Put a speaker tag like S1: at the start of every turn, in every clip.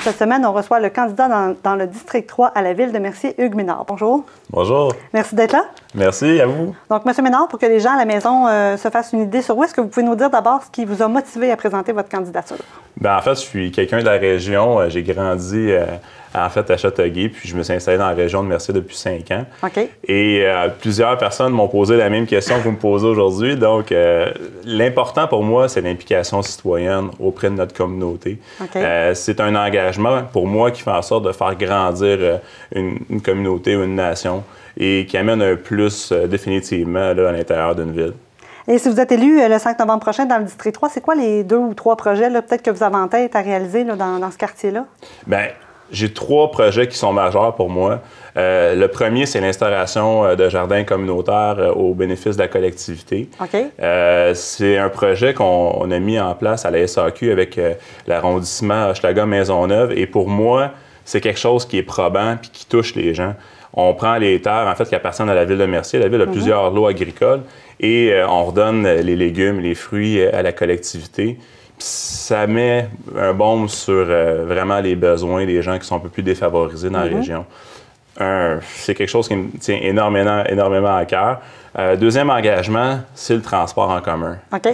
S1: Cette semaine, on reçoit le candidat dans le district 3 à la ville de Mercier, Hugues Ménard. Bonjour.
S2: Bonjour.
S1: Merci d'être là.
S2: Merci, à vous.
S1: Donc, M. Ménard, pour que les gens à la maison se fassent une idée sur vous, est-ce que vous pouvez nous dire d'abord ce qui vous a motivé à présenter votre candidature?
S2: Bien, en fait, je suis quelqu'un de la région. J'ai grandi à Châteauguay, puis je me suis installé dans la région de Mercier depuis 5 ans.
S1: OK.
S2: Et plusieurs personnes m'ont posé la même question que vous me posez aujourd'hui. Donc, l'important pour moi, c'est l'implication citoyenne auprès de notre communauté.
S1: OK.
S2: C'est un engagement pour moi qui fait en sorte de faire grandir une communauté ou une nation et qui amène un plus définitivement là, à l'intérieur d'une ville.
S1: Et si vous êtes élu le 5 novembre prochain dans le district 3, c'est quoi les 2 ou 3 projets peut-être que vous avez en tête à réaliser là, dans ce quartier-là? Bien,
S2: j'ai 3 projets qui sont majeurs pour moi. Le premier, c'est l'installation de jardins communautaires au bénéfice de la collectivité.
S1: OK.
S2: C'est un projet qu'on a mis en place à la SAQ avec l'arrondissement Hochelaga-Maisonneuve. Et pour moi, c'est quelque chose qui est probant et qui touche les gens. On prend les terres, en fait, qui appartiennent à la ville de Mercier. La ville a plusieurs lots agricoles et on redonne les légumes, les fruits à la collectivité. Ça met un baume sur vraiment les besoins des gens qui sont un peu plus défavorisés dans la région. C'est quelque chose qui me tient énormément à cœur. Deuxième engagement, c'est le transport en commun.
S1: Okay.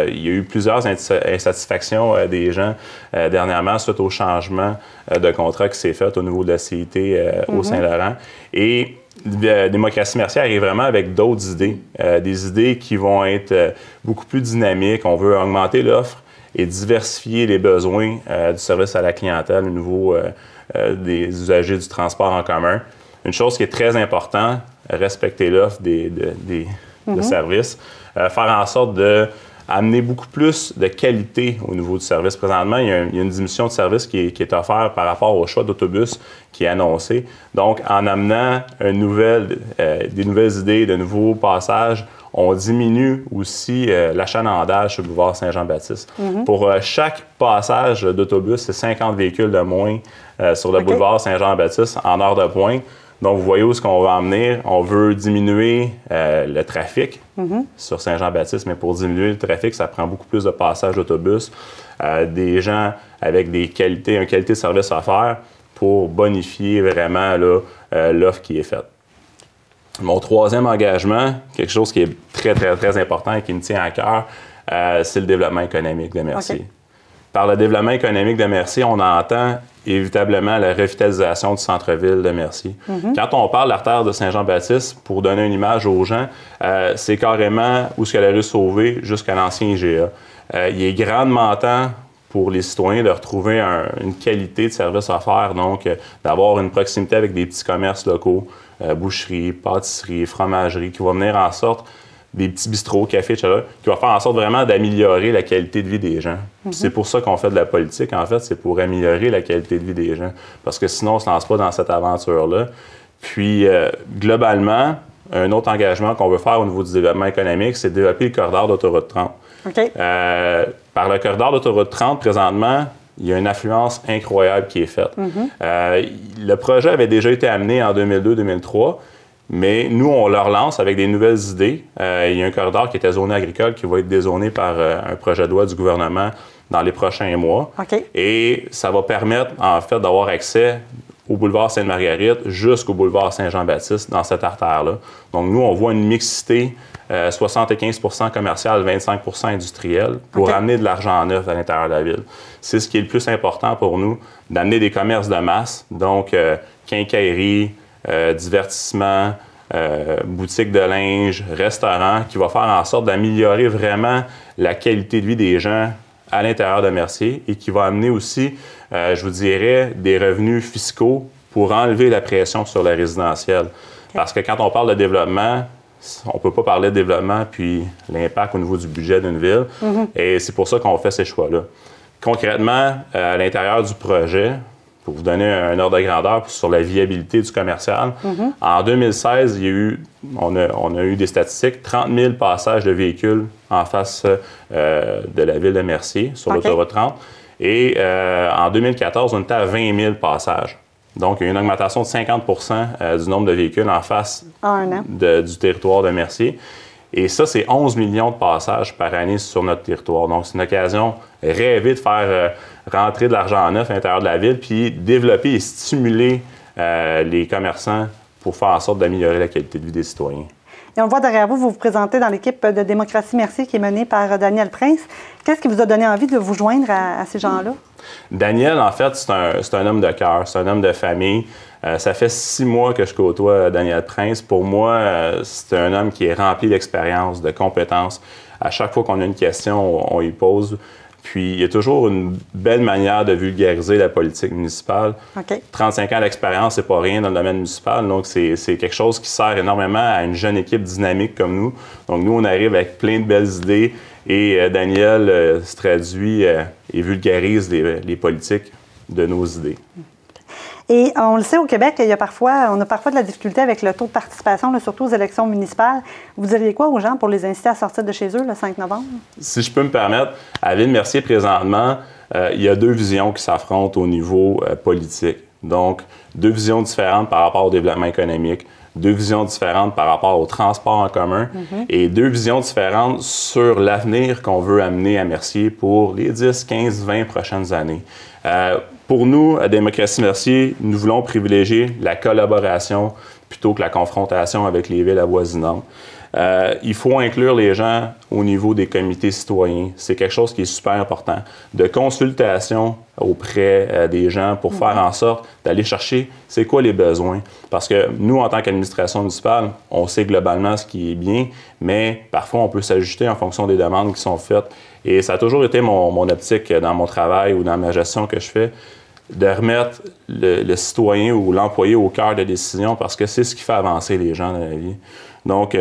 S2: Il y a eu plusieurs insatisfactions des gens dernièrement suite au changement de contrat qui s'est fait au niveau de la CIT au Saint-Laurent. Et Démocratie Mercier arrive vraiment avec d'autres idées, des idées qui vont être beaucoup plus dynamiques. On veut augmenter l'offre et diversifier les besoins du service à la clientèle au niveau des usagers du transport en commun. Une chose qui est très importante, respecter l'offre de services, faire en sorte d'amener beaucoup plus de qualité au niveau du service. Présentement, il y a une diminution de service qui est offerte par rapport au choix d'autobus qui est annoncé. Donc, en amenant des nouvelles idées, de nouveaux passages, on diminue aussi l'achalandage sur le boulevard Saint-Jean-Baptiste. Pour chaque passage d'autobus, c'est 50 véhicules de moins sur le boulevard Saint-Jean-Baptiste en heure de pointe. Donc, vous voyez où est-ce qu'on va en venir. On veut diminuer le trafic sur Saint-Jean-Baptiste, mais pour diminuer le trafic, ça prend beaucoup plus de passages d'autobus, des gens avec une qualité de service à faire pour bonifier vraiment l'offre qui est faite. Mon troisième engagement, quelque chose qui est très important et qui me tient à cœur, c'est le développement économique de Mercier. Okay. Par le développement économique de Mercier, on entend évitablement la revitalisation du centre-ville de Mercier. Quand on parle de l'artère de Saint-Jean-Baptiste, pour donner une image aux gens, c'est carrément où est-ce que la rue Sauvé jusqu'à l'ancien IGA. Il est grandement temps pour les citoyens de retrouver une qualité de service à faire, donc d'avoir une proximité avec des petits commerces locaux, boucheries, pâtisseries, fromageries, qui vont venir en sorte des petits bistrots, cafés, etc., qui va faire en sorte vraiment d'améliorer la qualité de vie des gens. C'est pour ça qu'on fait de la politique, en fait, c'est pour améliorer la qualité de vie des gens. Parce que sinon, on ne se lance pas dans cette aventure-là. Puis, globalement, un autre engagement qu'on veut faire au niveau du développement économique, c'est de développer le corridor d'autoroute 30.
S1: Okay.
S2: Par le corridor d'autoroute 30, présentement, il y a une affluence incroyable qui est faite. Le projet avait déjà été amené en 2002-2003, mais nous, on le relance avec des nouvelles idées. Il y a un corridor qui était zoné agricole qui va être dézoné par un projet de loi du gouvernement dans les prochains mois.
S1: Okay.
S2: Et ça va permettre, en fait, d'avoir accès au boulevard Sainte-Marguerite jusqu'au boulevard Saint-Jean-Baptiste dans cette artère-là. Donc, nous, on voit une mixité 75 % commercial, 25 % industriel pour amener de l'argent neuf à l'intérieur de la ville. C'est ce qui est le plus important pour nous, d'amener des commerces de masse, donc quincaillerie, divertissement, boutique de linge, restaurant, qui va faire en sorte d'améliorer vraiment la qualité de vie des gens à l'intérieur de Mercier et qui va amener aussi, je vous dirais, des revenus fiscaux pour enlever la pression sur le résidentiel. Parce que quand on parle de développement, on ne peut pas parler de développement puis l'impact au niveau du budget d'une ville. Et c'est pour ça qu'on fait ces choix-là. Concrètement, à l'intérieur du projet, pour vous donner un ordre de grandeur sur la viabilité du commercial, en 2016, on a eu des statistiques, 30 000 passages de véhicules en face de la ville de Mercier sur l'autoroute 30. Et en 2014, on était à 20 000 passages. Donc, il y a eu une augmentation de 50 % du nombre de véhicules en face du territoire de Mercier. Et ça, c'est 11 millions de passages par année sur notre territoire. Donc, c'est une occasion rêvée de faire rentrer de l'argent neuf à l'intérieur de la ville, puis développer et stimuler les commerçants pour faire en sorte d'améliorer la qualité de vie des citoyens.
S1: Et on le voit derrière vous, vous vous présentez dans l'équipe de Démocratie Merci qui est menée par Daniel Prince. Qu'est-ce qui vous a donné envie de vous joindre à ces gens-là?
S2: Daniel, en fait, c'est un homme de cœur, c'est un homme de famille. Ça fait 6 mois que je côtoie Daniel Prince. Pour moi, c'est un homme qui est rempli d'expérience, de compétences. À chaque fois qu'on a une question, on y pose. Puis, il y a toujours une belle manière de vulgariser la politique municipale.
S1: Okay.
S2: 35 ans d'expérience, c'est pas rien dans le domaine municipal. Donc, c'est quelque chose qui sert énormément à une jeune équipe dynamique comme nous. Donc, nous, on arrive avec plein de belles idées et Daniel se traduit et vulgarise les politiques de nos idées.
S1: Et on le sait, au Québec, on a parfois de la difficulté avec le taux de participation, là, surtout aux élections municipales. Vous diriez quoi aux gens pour les inciter à sortir de chez eux le 5 novembre?
S2: Si je peux me permettre, à Ville-Mercier, présentement, il y a 2 visions qui s'affrontent au niveau politique. Donc, 2 visions différentes par rapport au développement économique, 2 visions différentes par rapport au transport en commun et 2 visions différentes sur l'avenir qu'on veut amener à Mercier pour les 10, 15, 20 prochaines années. Pour nous, à Démocratie Mercier, nous voulons privilégier la collaboration plutôt que la confrontation avec les villes avoisinantes. Il faut inclure les gens au niveau des comités citoyens. C'est quelque chose qui est super important. De consultation auprès des gens pour faire en sorte d'aller chercher c'est quoi les besoins. Parce que nous, en tant qu'administration municipale, on sait globalement ce qui est bien, mais parfois on peut s'ajuster en fonction des demandes qui sont faites. Et ça a toujours été mon optique dans mon travail ou dans ma gestion que je fais, de remettre le citoyen ou l'employé au cœur de la décision parce que c'est ce qui fait avancer les gens dans la vie. Donc,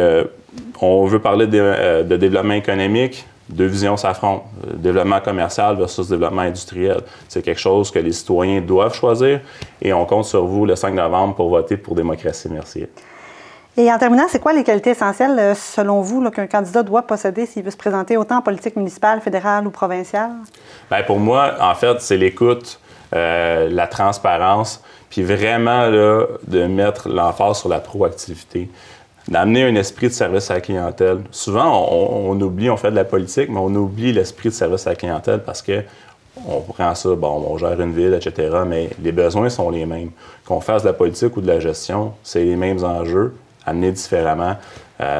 S2: on veut parler de développement économique, 2 visions s'affrontent. Développement commercial versus développement industriel. C'est quelque chose que les citoyens doivent choisir et on compte sur vous le 5 novembre pour voter pour Démocratie Mercier.
S1: Et en terminant, c'est quoi les qualités essentielles, selon vous, qu'un candidat doit posséder s'il veut se présenter autant en politique municipale, fédérale ou provinciale? Bien,
S2: pour moi, en fait, c'est l'écoute, la transparence, puis vraiment là, de mettre l'emphase sur la proactivité. D'amener un esprit de service à la clientèle. Souvent, on oublie, on fait de la politique, mais on oublie l'esprit de service à la clientèle parce que on prend ça, bon, on gère une ville, etc., mais les besoins sont les mêmes. Qu'on fasse de la politique ou de la gestion, c'est les mêmes enjeux, amenés différemment,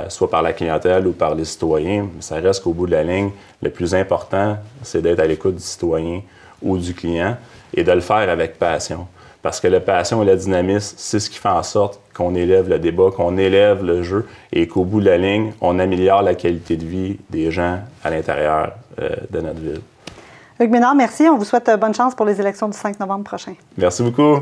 S2: soit par la clientèle ou par les citoyens. Mais ça reste qu'au bout de la ligne, le plus important, c'est d'être à l'écoute du citoyen ou du client et de le faire avec passion. Parce que la passion et le dynamisme, c'est ce qui fait en sorte qu'on élève le débat, qu'on élève le jeu et qu'au bout de la ligne, on améliore la qualité de vie des gens à l'intérieur de notre ville.
S1: Hugues Ménard, merci. On vous souhaite bonne chance pour les élections du 5 novembre prochain.
S2: Merci beaucoup.